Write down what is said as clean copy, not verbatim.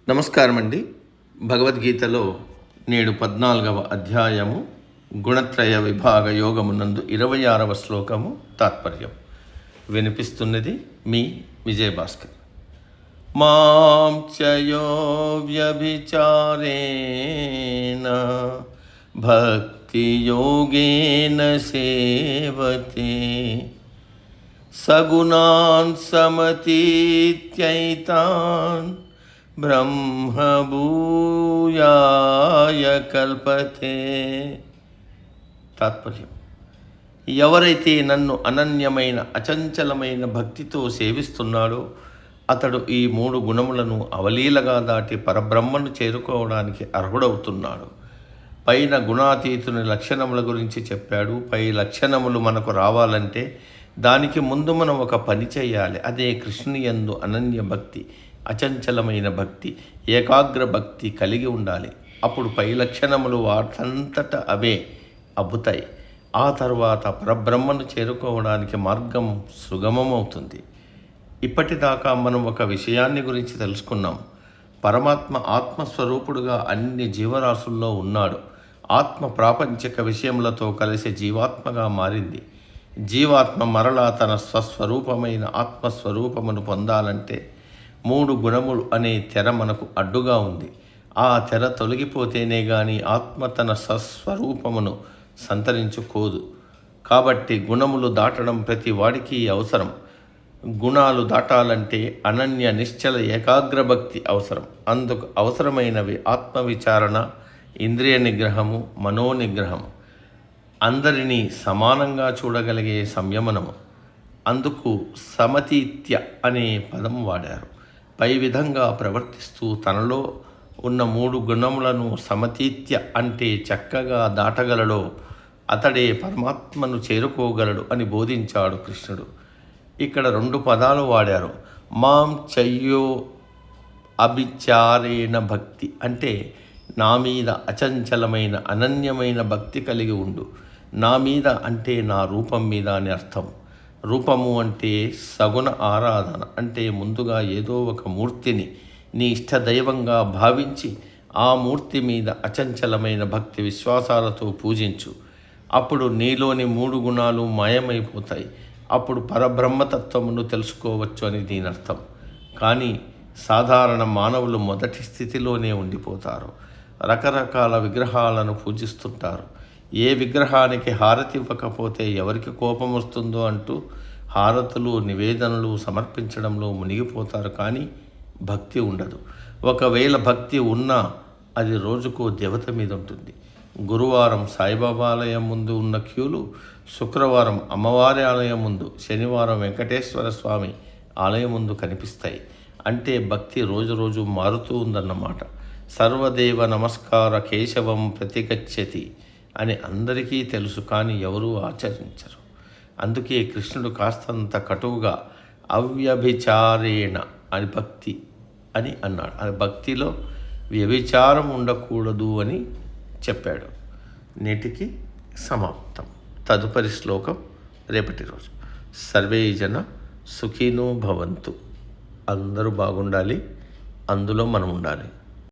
నమస్కారం అండి. భగవద్గీతలో నేడు 14వ అధ్యాయము గుణత్రయ విభాగ యోగమునందు 26వ శ్లోకము తాత్పర్యం వినిపిస్తున్నది మీ విజయభాస్కర్. మాం చయో వ్యభిచారేణ భక్తి యోగేన సేవతే సగుణాన్ సమతీత్యైతాన్ బ్రహ్మభూయాయ కల్పతే. తాత్పర్యం: ఎవరైతే నన్ను అనన్యమైన అచంచలమైన భక్తితో సేవిస్తున్నాడో అతడు ఈ 3 గుణములను అవలీలగా దాటి పరబ్రహ్మను చేరుకోవడానికి అర్హుడవుతున్నాడు. పైన గుణాతీతుని లక్షణముల గురించి చెప్పాడు. పై లక్షణములు మనకు రావాలంటే దానికి ముందు మనం ఒక పని చేయాలి. అదే కృష్ణుని యందు అనన్య భక్తి, అచంచలమైన భక్తి, ఏకాగ్ర భక్తి కలిగి ఉండాలి. అప్పుడు పై లక్షణములు వాటంతట అవే అబ్బుతాయి. ఆ తర్వాత పరబ్రహ్మను చేరుకోవడానికి మార్గం సుగమమవుతుంది. ఇప్పటిదాకా మనం ఒక విషయాన్ని గురించి తెలుసుకున్నాం. పరమాత్మ ఆత్మస్వరూపుడుగా అన్ని జీవరాశుల్లో ఉన్నాడు. ఆత్మ ప్రాపంచిక విషయములతో కలిసి జీవాత్మగా మారింది. జీవాత్మ మరలా తన స్వస్వరూపమైన ఆత్మస్వరూపమును పొందాలంటే 3 గుణములు అనే తెర మనకు అడ్డుగా ఉంది. ఆ తెర తొలగిపోతేనే గాని ఆత్మ తన స్వస్వరూపమును సంతరించుకోదు. కాబట్టి గుణములు దాటడం ప్రతి వాడికి అవసరం. గుణాలు దాటాలంటే అనన్య నిశ్చల ఏకాగ్ర భక్తి అవసరం. అందుకు అవసరమైనవి ఆత్మవిచారణ, ఇంద్రియ నిగ్రహము, మనోనిగ్రహము, అందరినీ సమానంగా చూడగలిగే సంయమనము. అందుకు సమతీత్య అనే పదం వాడారు. పై విధంగా ప్రవర్తిస్తూ తనలో ఉన్న 3 గుణములను సమతీత్య అంటే చక్కగా దాటగలడో అతడే పరమాత్మను చేరుకోగలడు అని బోధించాడు కృష్ణుడు. ఇక్కడ 2 పదాలు వాడారు. మాం చయ్యో అభిచారేణ భక్తి అంటే నా మీద అచంచలమైన అనన్యమైన భక్తి కలిగి ఉండు. నా మీద అంటే నా రూపం మీద అని అర్థం. రూపము అంటే సగుణ ఆరాధన అంటే ముందుగా ఏదో ఒక మూర్తిని నీ ఇష్టదైవంగా భావించి ఆ మూర్తి మీద అచంచలమైన భక్తి విశ్వాసాలతో పూజించు. అప్పుడు నీలోని 3 గుణాలు మాయమైపోతాయి. అప్పుడు పరబ్రహ్మతత్వమును తెలుసుకోవచ్చు అని దీని అర్థం. కానీ సాధారణ మానవులు మొదటి స్థితిలోనే ఉండిపోతారు. రకరకాల విగ్రహాలను పూజిస్తుంటారు. ఏ విగ్రహానికి హారతి ఇవ్వకపోతే ఎవరికి కోపం వస్తుందో అంటూ హారతులు, నివేదనలు సమర్పించడంలో మునిగిపోతారు. కానీ భక్తి ఉండదు. ఒకవేళ భక్తి ఉన్నా అది రోజుకో దేవత మీద ఉంటుంది. గురువారం సాయిబాబా ఆలయం ముందు ఉన్న క్యూలు శుక్రవారం అమ్మవారి ఆలయం ముందు, శనివారం వెంకటేశ్వర స్వామి ఆలయం ముందు కనిపిస్తాయి. అంటే భక్తి రోజు రోజు మారుతూ ఉందన్నమాట. సర్వదేవ నమస్కార కేశవం ప్రతిగచ్చతి అని అందరికీ తెలుసు, కానీ ఎవరూ ఆచరించరు. అందుకే కృష్ణుడు కాస్తంత కటువుగా అవ్యభిచారేణ అని భక్తి అని అన్నాడు. అది భక్తిలో వ్యభిచారం ఉండకూడదు అని చెప్పాడు. నేటికి సమాప్తం. తదుపరి శ్లోకం రేపటి రోజు. సర్వే జన సుఖినో భవంతు. అందరూ బాగుండాలి, అందులో మనం ఉండాలి.